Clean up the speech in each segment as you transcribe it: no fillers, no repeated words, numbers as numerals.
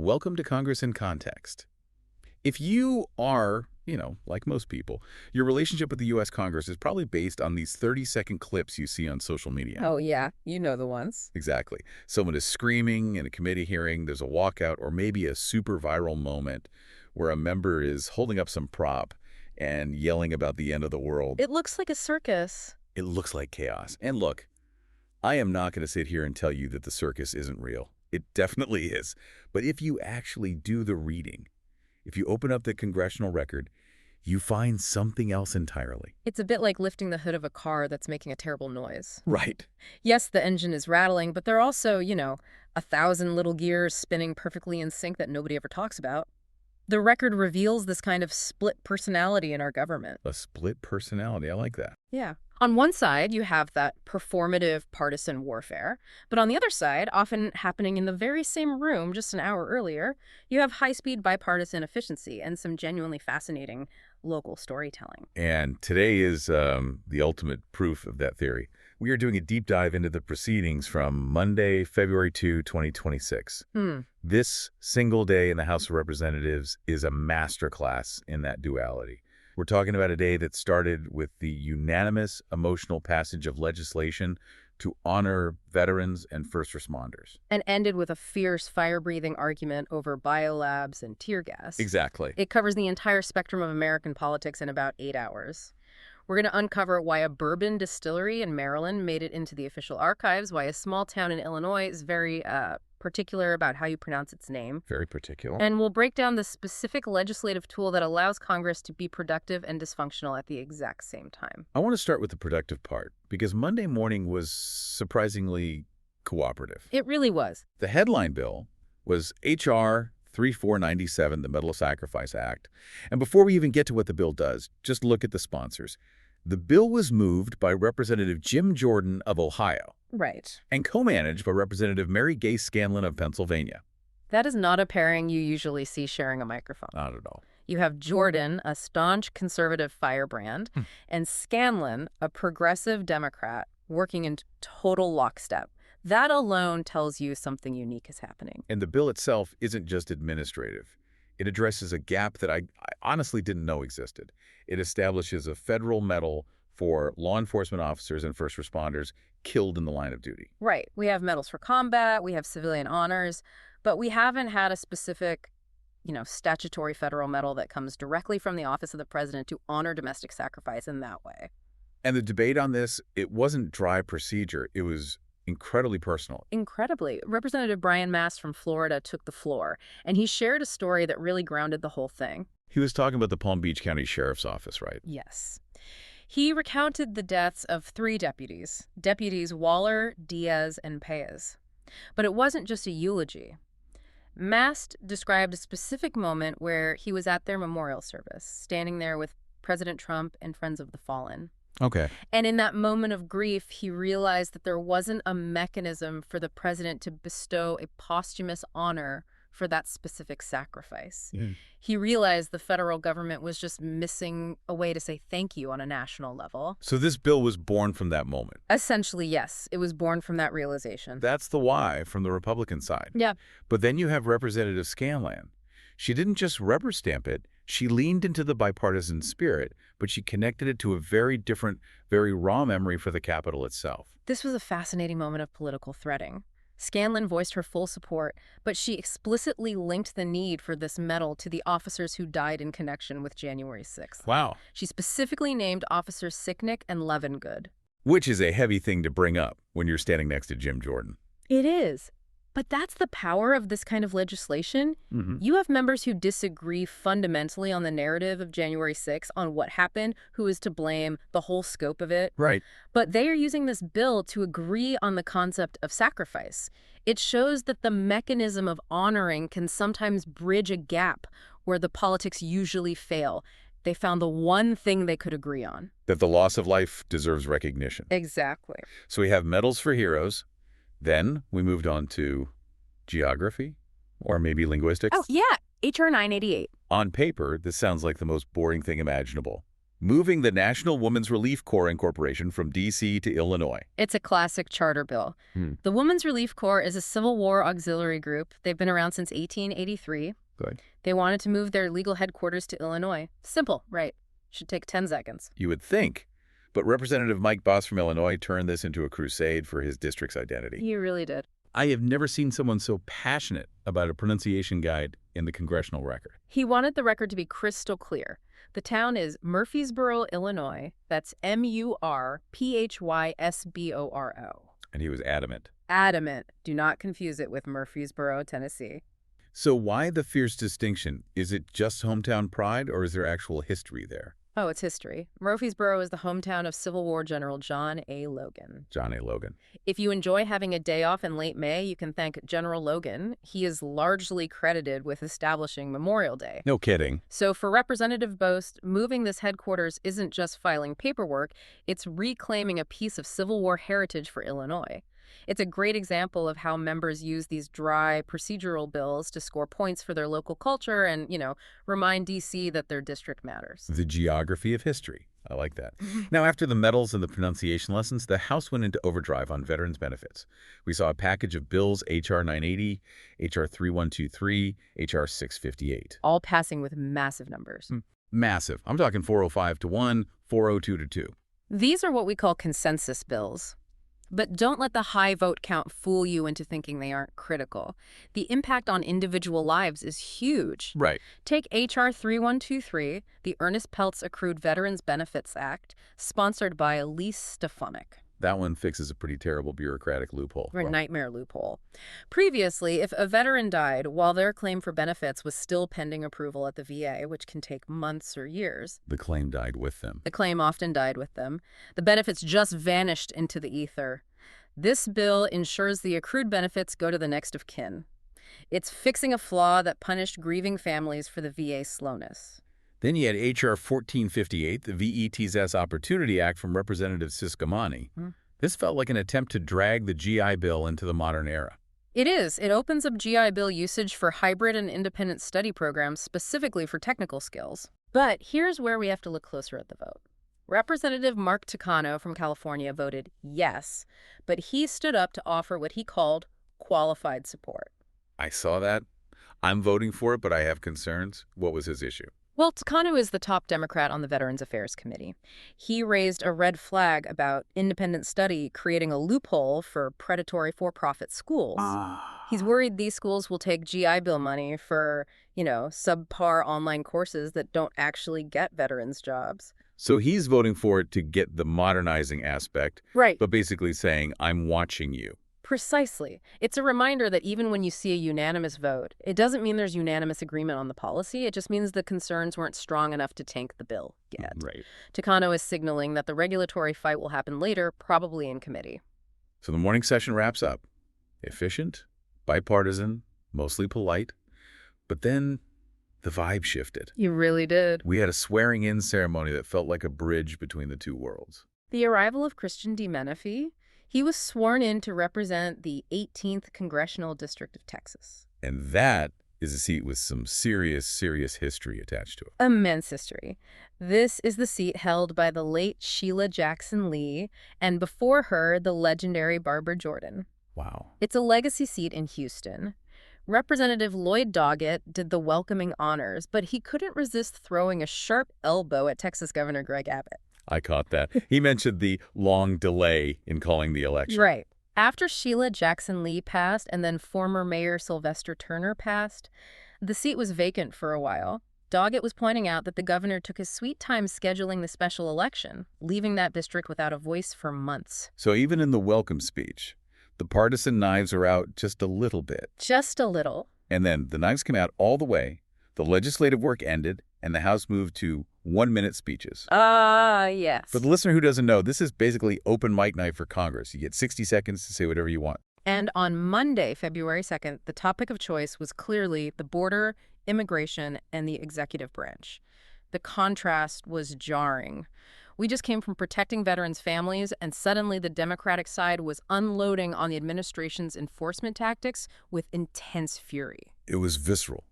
Welcome to Congress in Context. If you are, like most people, your relationship with the U.S. Congress is probably based on these 30-second clips you see on social media. Oh, yeah. You know the ones. Exactly. Someone is screaming in a committee hearing, there's a walkout, or maybe a super viral moment where a member is holding up some prop and yelling about the end of the world. It looks like a circus. It looks like chaos. And look, I am not going to sit here and tell you that the circus isn't real. It definitely is. But if you actually do the reading, if you open up the congressional record, you find something else entirely. It's a bit like lifting the hood of a car that's making a terrible noise. Right. Yes, the engine is rattling, but there are also, 1,000 little gears spinning perfectly in sync that nobody ever talks about. The record reveals this kind of split personality in our government. A split personality. I like that. Yeah. On one side, you have that performative partisan warfare. But on the other side, often happening in the very same room just an hour earlier, you have high-speed bipartisan efficiency and some genuinely fascinating local storytelling. And today is the ultimate proof of that theory. We are doing a deep dive into the proceedings from Monday, February 2, 2026. This single day in the House of Representatives is a masterclass in that duality. We're talking about a day that started with the unanimous emotional passage of legislation to honor veterans and first responders. And ended with a fierce fire-breathing argument over biolabs and tear gas. Exactly. It covers the entire spectrum of American politics in about 8 hours. We're going to uncover why a bourbon distillery in Maryland made it into the official archives, why a small town in Illinois is very particular about how you pronounce its name. Very particular. And we'll break down the specific legislative tool that allows Congress to be productive and dysfunctional at the exact same time. I want to start with the productive part, because Monday morning was surprisingly cooperative. It really was. The headline bill was H.R. 3497, the Medal of Sacrifice Act. And before we even get to what the bill does, just look at the sponsors. The bill was moved by Representative Jim Jordan of Ohio. Right. And co-managed by Representative Mary Gay Scanlon of Pennsylvania. That is not a pairing you usually see sharing a microphone. Not at all. You have Jordan, a staunch conservative firebrand, and Scanlon, a progressive Democrat, working in total lockstep. That alone tells you something unique is happening. And the bill itself isn't just administrative. It addresses a gap that I honestly didn't know existed. It establishes a federal medal for law enforcement officers and first responders killed in the line of duty. Right. We have medals for combat, we have civilian honors, but we haven't had a specific, statutory federal medal that comes directly from the office of the president to honor domestic sacrifice in that way. And the debate on this, it wasn't dry procedure. It was incredibly personal. Incredibly. Representative Brian Mast from Florida took the floor, and he shared a story that really grounded the whole thing. He was talking about the Palm Beach County Sheriff's Office, right? Yes. He recounted the deaths of 3 deputies, Deputies Waller, Diaz, and Paez. But it wasn't just a eulogy. Mast described a specific moment where he was at their memorial service, standing there with President Trump and Friends of the Fallen. Okay. And in that moment of grief, he realized that there wasn't a mechanism for the president to bestow a posthumous honor for that specific sacrifice. He realized the federal government was just missing a way to say thank you on a national level. So this bill was born from that moment. Essentially, yes. It was born from that realization. That's the why from the Republican side. Yeah. But then you have Representative Scanlon. She didn't just rubber stamp it. She leaned into the bipartisan spirit, but she connected it to a very different, very raw memory for the Capitol itself. This was a fascinating moment of political threading. Scanlon voiced her full support, but she explicitly linked the need for this medal to the officers who died in connection with January 6th. Wow. She specifically named Officers Sicknick and Levengood. Which is a heavy thing to bring up when you're standing next to Jim Jordan. It is. But that's the power of this kind of legislation. You have members who disagree fundamentally on the narrative of January 6th, on what happened, who is to blame, the whole scope of it. Right. But they are using this bill to agree on the concept of sacrifice. It shows that the mechanism of honoring can sometimes bridge a gap where the politics usually fail. They found the one thing they could agree on. That the loss of life deserves recognition. Exactly. So we have medals for heroes. Then we moved on to geography, or maybe linguistics. Oh, yeah. H.R. 988. On paper, this sounds like the most boring thing imaginable. moving the National Women's Relief Corps Incorporation from D.C. to Illinois. It's a classic charter bill. The Women's Relief Corps is a Civil War auxiliary group. They've been around since 1883. Good. They wanted to move their legal headquarters to Illinois. Simple, right? Should take 10 seconds. You would think. But Representative Mike Boss from Illinois turned this into a crusade for his district's identity. He really did. I have never seen someone so passionate about a pronunciation guide in the congressional record. He wanted the record to be crystal clear. The town is Murphysboro, Illinois. That's Murphysboro. And he was adamant. Adamant. Do not confuse it with Murphysboro, Tennessee. So why the fierce distinction? Is it just hometown pride, or is there actual history there? Oh, it's history. Murphysboro is the hometown of Civil War General John A. Logan. John A. Logan. If you enjoy having a day off in late May, you can thank General Logan. He is largely credited with establishing Memorial Day. No kidding. So for Representative Bost, moving this headquarters isn't just filing paperwork, it's reclaiming a piece of Civil War heritage for Illinois. It's a great example of how members use these dry procedural bills to score points for their local culture and, remind D.C. that their district matters. The geography of history. I like that. Now, after the medals and the pronunciation lessons, the House went into overdrive on veterans' benefits. We saw a package of bills, H.R. 980, H.R. 3123, H.R. 658. All passing with massive numbers. Massive. I'm talking 405 to 1, 402 to 2. These are what we call consensus bills. But don't let the high vote count fool you into thinking they aren't critical. The impact on individual lives is huge. Right. Take H.R. 3123, the Ernest Peltz Accrued Veterans Benefits Act, sponsored by Elise Stefanik. That one fixes a pretty terrible bureaucratic loophole. Or nightmare loophole. Previously, if a veteran died while their claim for benefits was still pending approval at the VA, which can take months or years. The claim died with them. The claim often died with them. The benefits just vanished into the ether. This bill ensures the accrued benefits go to the next of kin. It's fixing a flaw that punished grieving families for the VA slowness. Then you had H.R. 1458, the VETS Opportunity Act from Representative Siscomani. This felt like an attempt to drag the GI Bill into the modern era. It is. It opens up GI Bill usage for hybrid and independent study programs specifically for technical skills. But here's where we have to look closer at the vote. Representative Mark Takano from California voted yes, but he stood up to offer what he called qualified support. I saw that. I'm voting for it, but I have concerns. What was his issue? Well, Takano is the top Democrat on the Veterans Affairs Committee. He raised a red flag about independent study creating a loophole for predatory for-profit schools. He's worried these schools will take GI Bill money for, subpar online courses that don't actually get veterans jobs. So he's voting for it to get the modernizing aspect, right? But basically saying, I'm watching you. Precisely. It's a reminder that even when you see a unanimous vote, it doesn't mean there's unanimous agreement on the policy. It just means the concerns weren't strong enough to tank the bill yet. Right. Takano is signaling that the regulatory fight will happen later, probably in committee. So the morning session wraps up. Efficient, bipartisan, mostly polite. But then the vibe shifted. You really did. We had a swearing-in ceremony that felt like a bridge between the two worlds. The arrival of Christian D. Menefee. He was sworn in to represent the 18th Congressional District of Texas. And that is a seat with some serious history attached to it. Immense history. This is the seat held by the late Sheila Jackson Lee, and before her, the legendary Barbara Jordan. Wow. It's a legacy seat in Houston. Representative Lloyd Doggett did the welcoming honors, but he couldn't resist throwing a sharp elbow at Texas Governor Greg Abbott. I caught that. He mentioned the long delay in calling the election. Right. After Sheila Jackson Lee passed and then former Mayor Sylvester Turner passed, the seat was vacant for a while. Doggett was pointing out that the governor took his sweet time scheduling the special election, leaving that district without a voice for months. So even in the welcome speech, the partisan knives are out just a little bit. Just a little. And then the knives came out all the way, the legislative work ended, and the House moved to 1-minute speeches. Yes. For the listener who doesn't know, this is basically open mic night for Congress. You get 60 seconds to say whatever you want. And on Monday, February 2nd, the topic of choice was clearly the border, immigration, and the executive branch. The contrast was jarring. We just came from protecting veterans' families, and suddenly the Democratic side was unloading on the administration's enforcement tactics with intense fury. It was visceral.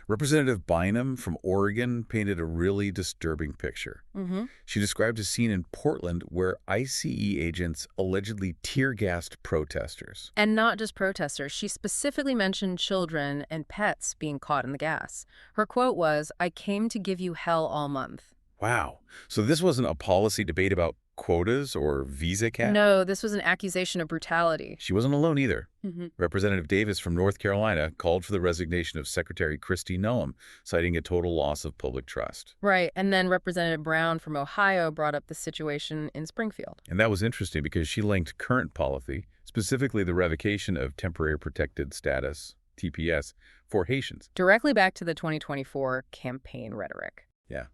Representative Bynum from Oregon painted a really disturbing picture. Mm-hmm. She described a scene in Portland where ICE agents allegedly tear-gassed protesters. And not just protesters. She specifically mentioned children and pets being caught in the gas. Her quote was, "I came to give you hell all month." Wow. So this wasn't a policy debate about quotas or visa cap? No, this was an accusation of brutality. She wasn't alone either. Mm-hmm. Representative Davis from North Carolina called for the resignation of Secretary Kristi Noem, citing a total loss of public trust. Right, and then Representative Brown from Ohio brought up the situation in Springfield. And that was interesting because she linked current policy, specifically the revocation of temporary protected status, TPS, for Haitians. Directly back to the 2024 campaign rhetoric. Yeah.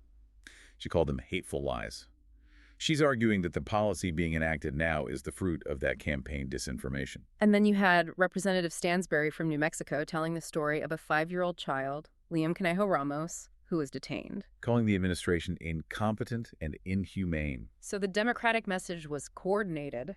She called them hateful lies. She's arguing that the policy being enacted now is the fruit of that campaign disinformation. And then you had Representative Stansbury from New Mexico telling the story of a 5-year-old child, Liam Conejo Ramos, who was detained. Calling the administration incompetent and inhumane. So the Democratic message was coordinated.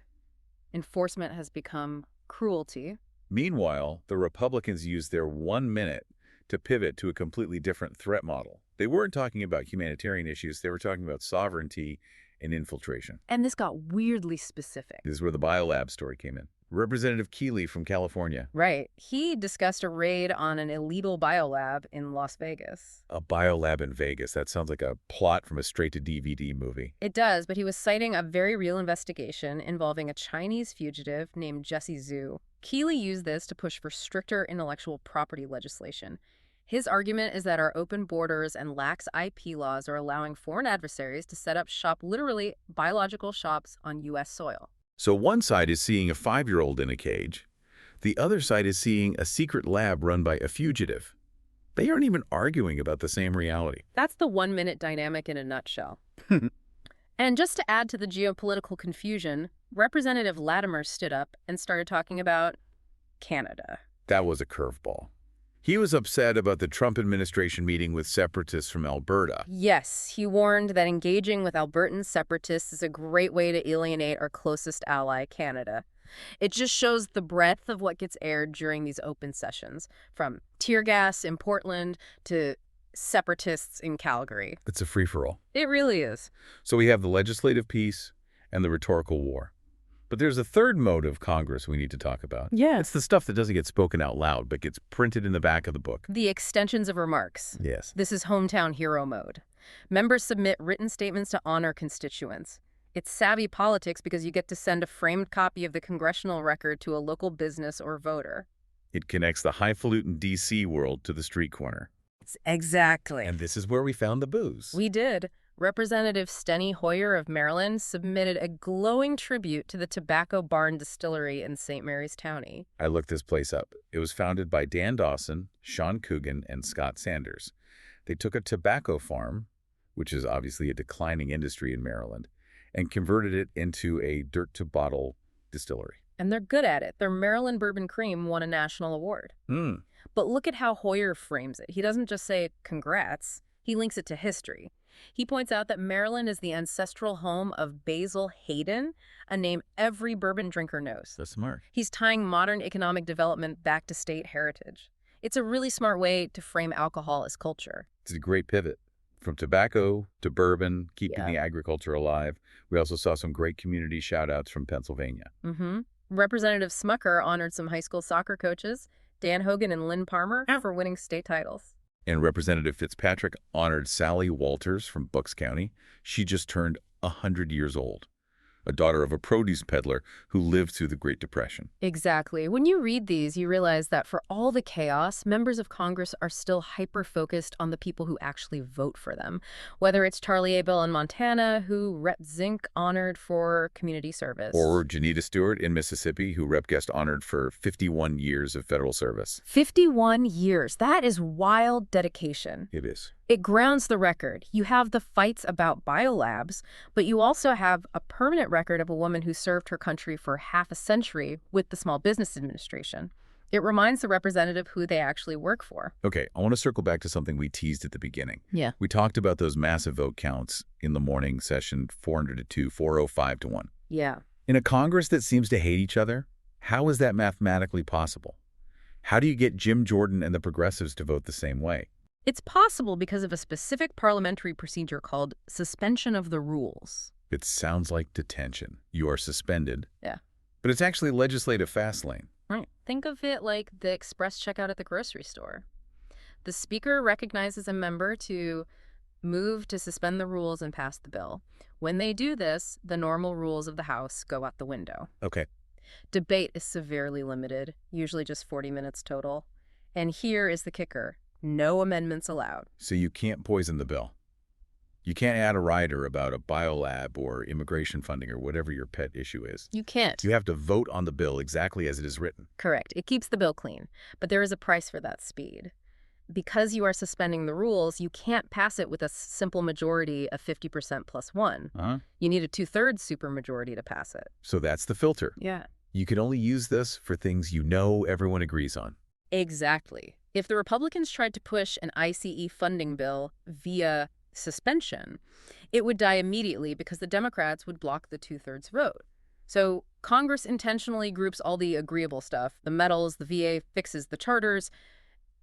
Enforcement has become cruelty. Meanwhile, the Republicans used their 1 minute to pivot to a completely different threat model. They weren't talking about humanitarian issues. They were talking about sovereignty and infiltration. And this got weirdly specific. This is where the biolab story came in. Representative Keeley from California. Right. He discussed a raid on an illegal biolab in Las Vegas. A biolab in Vegas. That sounds like a plot from a straight-to-DVD movie. It does, but he was citing a very real investigation involving a Chinese fugitive named Jesse Zhu. Keeley used this to push for stricter intellectual property legislation. His argument is that our open borders and lax IP laws are allowing foreign adversaries to set up shop, literally biological shops, on U.S. soil. So one side is seeing a 5-year-old in a cage. The other side is seeing a secret lab run by a fugitive. They aren't even arguing about the same reality. That's the 1-minute dynamic in a nutshell. And just to add to the geopolitical confusion, Representative Latimer stood up and started talking about Canada. That was a curveball. He was upset about the Trump administration meeting with separatists from Alberta. Yes, he warned that engaging with Albertan separatists is a great way to alienate our closest ally, Canada. It just shows the breadth of what gets aired during these open sessions, from tear gas in Portland to separatists in Calgary. It's a free-for-all. It really is. So we have the legislative piece and the rhetorical war. But there's a third mode of Congress we need to talk about. Yeah. It's the stuff that doesn't get spoken out loud, but gets printed in the back of the book. The extensions of remarks. Yes. This is hometown hero mode. Members submit written statements to honor constituents. It's savvy politics because you get to send a framed copy of the congressional record to a local business or voter. It connects the highfalutin D.C. world to the street corner. Exactly. And this is where we found the booze. We did. Representative Steny Hoyer of Maryland submitted a glowing tribute to the Tobacco Barn Distillery in St. Mary's County. I looked this place up. It was founded by Dan Dawson, Sean Coogan, and Scott Sanders. They took a tobacco farm, which is obviously a declining industry in Maryland, and converted it into a dirt-to-bottle distillery. And they're good at it. Their Maryland Bourbon Cream won a national award. But look at how Hoyer frames it. He doesn't just say, congrats. He links it to history. He points out that Maryland is the ancestral home of Basil Hayden, a name every bourbon drinker knows. That's smart. He's tying modern economic development back to state heritage. It's a really smart way to frame alcohol as culture. It's a great pivot. From tobacco to bourbon, keeping the agriculture alive. We also saw some great community shout-outs from Pennsylvania. Representative Smucker honored some high school soccer coaches, Dan Hogan and Lynn Parmer, for winning state titles. And Representative Fitzpatrick honored Sally Walters from Bucks County. She just turned 100 years old, a daughter of a produce peddler who lived through the Great Depression. Exactly. When you read these, you realize that for all the chaos, members of Congress are still hyper-focused on the people who actually vote for them. Whether it's Charlie Abel in Montana, who Rep. Zink honored for community service. Or Janita Stewart in Mississippi, who Rep. Guest honored for 51 years of federal service. 51 years. That is wild dedication. It is. It grounds the record. You have the fights about biolabs, but you also have a permanent record of a woman who served her country for half a century with the Small Business Administration. It reminds the representative who they actually work for. Okay, I want to circle back to something we teased at the beginning. Yeah. We talked about those massive vote counts in the morning session, 400 to 2, 405 to 1. Yeah. In a Congress that seems to hate each other, how is that mathematically possible? How do you get Jim Jordan and the progressives to vote the same way? It's possible because of a specific parliamentary procedure called suspension of the rules. It sounds like detention. You are suspended. Yeah. But it's actually legislative fast lane. Right. Think of it like the express checkout at the grocery store. The speaker recognizes a member to move to suspend the rules and pass the bill. When they do this, the normal rules of the House go out the window. Okay. Debate is severely limited, usually just 40 minutes total. And here is the kicker. No amendments allowed. So you can't poison the bill. You can't add a rider about a biolab or immigration funding or whatever your pet issue is. You can't. You have to vote on the bill exactly as it is written. Correct. It keeps the bill clean. But there is a price for that speed. Because you are suspending the rules, you can't pass it with a simple majority of 50% plus one. You need a 2/3 supermajority to pass it. So that's the filter. Yeah. You can only use this for things you know everyone agrees on. Exactly. If the Republicans tried to push an ICE funding bill via suspension, it would die immediately because the Democrats would block the 2/3 vote. So Congress intentionally groups all the agreeable stuff, the medals, the VA fixes the charters,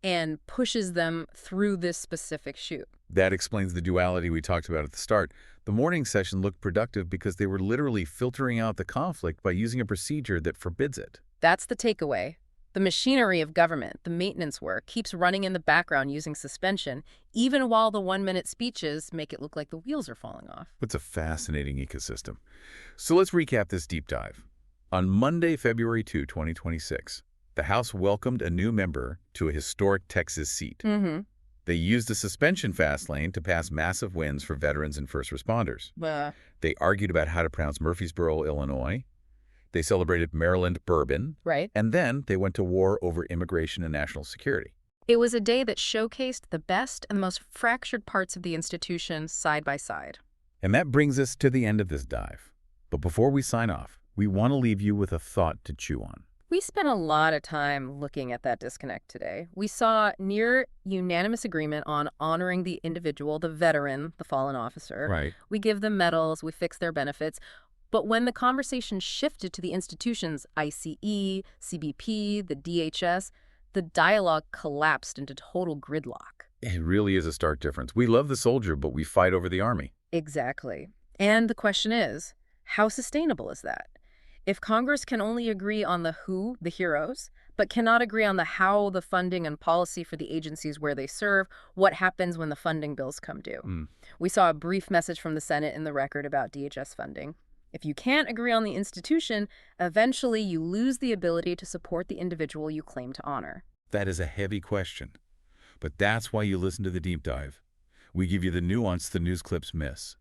and pushes them through this specific chute. That explains the duality we talked about at the start. The morning session looked productive because they were literally filtering out the conflict by using a procedure that forbids it. That's the takeaway. The machinery of government, the maintenance work, keeps running in the background using suspension, even while the 1-minute speeches make it look like the wheels are falling off. It's a fascinating ecosystem. So let's recap this deep dive. On Monday, February 2, 2026, the House welcomed a new member to a historic Texas seat. They used the suspension fast lane to pass massive wins for veterans and first responders. They argued about how to pronounce Murfreesboro, Illinois. They celebrated Maryland Bourbon. Right. And then they went to war over immigration and national security. It was a day that showcased the best and most fractured parts of the institution side by side. And that brings us to the end of this dive. But before we sign off, we want to leave you with a thought to chew on. We spent a lot of time looking at that disconnect today. We saw near unanimous agreement on honoring the individual, the veteran, the fallen officer. Right. We give them medals, we fix their benefits. But when the conversation shifted to the institutions, ICE, CBP, the DHS, the dialogue collapsed into total gridlock. It really is a stark difference. We love the soldier, but we fight over the army. Exactly. And the question is, how sustainable is that? If Congress can only agree on the who, the heroes, but cannot agree on the how, the funding and policy for the agencies where they serve, what happens when the funding bills come due? We saw a brief message from the Senate in the record about DHS funding. If you can't agree on the institution, eventually you lose the ability to support the individual you claim to honor. That is a heavy question. But that's why you listen to the deep dive. We give you the nuance the news clips miss.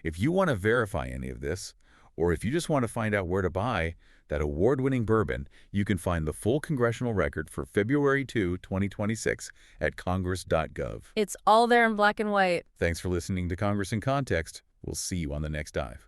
If you want to verify any of this, or if you just want to find out where to buy that award-winning bourbon, you can find the full congressional record for February 2, 2026 at congress.gov. It's all there in black and white. Thanks for listening to Congress in Context. We'll see you on the next dive.